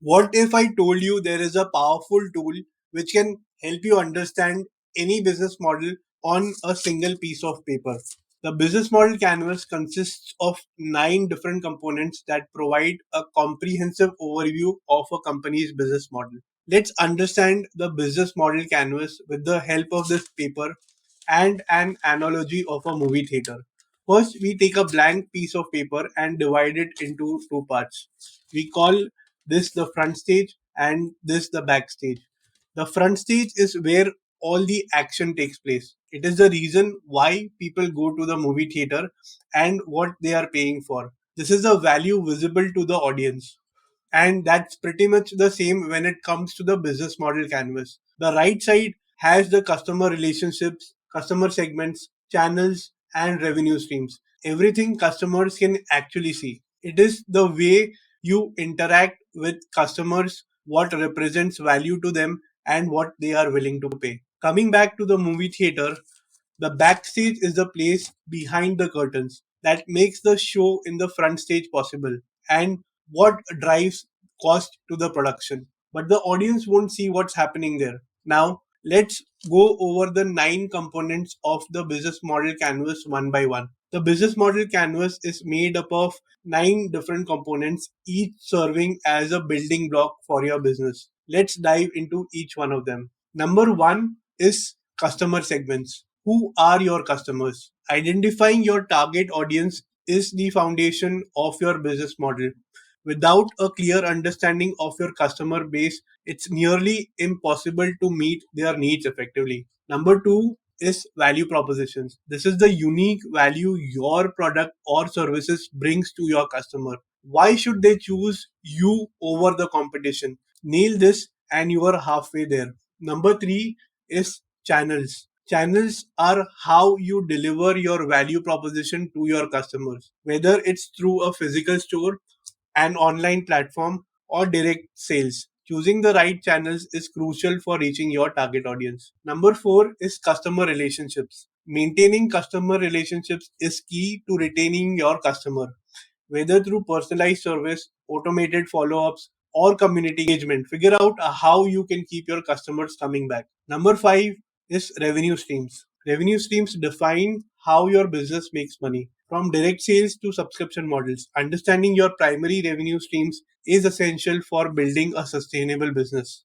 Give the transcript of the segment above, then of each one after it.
What if I told you there is a powerful tool which can help you understand any business model on a single piece of paper? The business model canvas consists of 9 different components that provide a comprehensive overview of a company's business model. Let's understand the business model canvas with the help of this paper and an analogy of a movie theater. First, we take a blank piece of paper and divide it into two parts. We call this the front stage and this the backstage. The front stage is where all the action takes place. It is the reason why people go to the movie theater and what they are paying for. This is the value visible to the audience. And that's pretty much the same when it comes to the business model canvas. The right side has the customer relationships, customer segments, channels, and revenue streams. Everything customers can actually see. It is the way you interact with customers, what represents value to them, and what they are willing to pay. Coming back to the movie theater, the backstage is the place behind the curtains that makes the show in the front stage possible and what drives cost to the production. But the audience won't see what's happening there. Now, let's go over the 9 components of the business model canvas one by one. The business model canvas is made up of 9 different components, each serving as a building block for your business. Let's dive into each one of them. Number one is customer segments. Who are your customers? Identifying your target audience is the foundation of your business model. Without a clear understanding of your customer base, it's nearly impossible to meet their needs effectively. Number two is value propositions. This is the unique value your product or services brings to your customer. Why should they choose you over the competition? Nail this and you are halfway there. Number three is channels. Channels are how you deliver your value proposition to your customers, whether it's through a physical store, an online platform, or direct sales. Choosing the right channels is crucial for reaching your target audience. Number four is customer relationships. Maintaining customer relationships is key to retaining your customer, whether through personalized service, automated follow ups, or community engagement. Figure out how you can keep your customers coming back. Number five is revenue streams. Revenue streams define how your business makes money. From direct sales to subscription models, understanding your primary revenue streams is essential for building a sustainable business.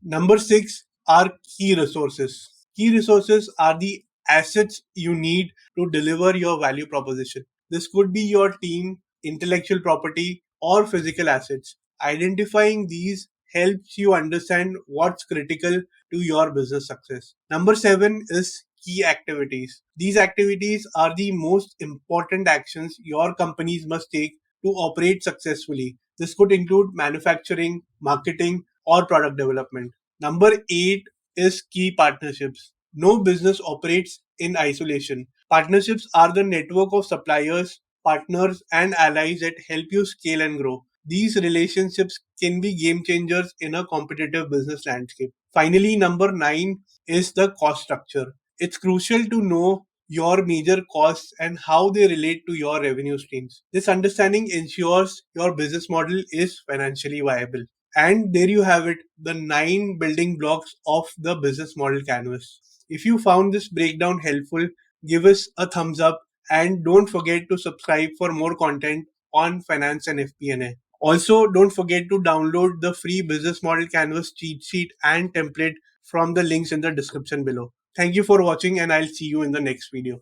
Number six are key resources. Key resources are the assets you need to deliver your value proposition. This could be your team, intellectual property, or physical assets. Identifying these helps you understand what's critical to your business success. Number seven is key activities. These activities are the most important actions your companies must take to operate successfully. This could include manufacturing, marketing, or product development. Number eight is key partnerships. No business operates in isolation. Partnerships are the network of suppliers, partners, and allies that help you scale and grow. These relationships can be game changers in a competitive business landscape. Finally, number nine is the cost structure. It's crucial to know your major costs and how they relate to your revenue streams. This understanding ensures your business model is financially viable. And there you have it, the 9 building blocks of the business model canvas. If you found this breakdown helpful, give us a thumbs up and don't forget to subscribe for more content on finance and FP&A. Also, don't forget to download the free business model canvas cheat sheet and template from the links in the description below. Thank you for watching and I'll see you in the next video.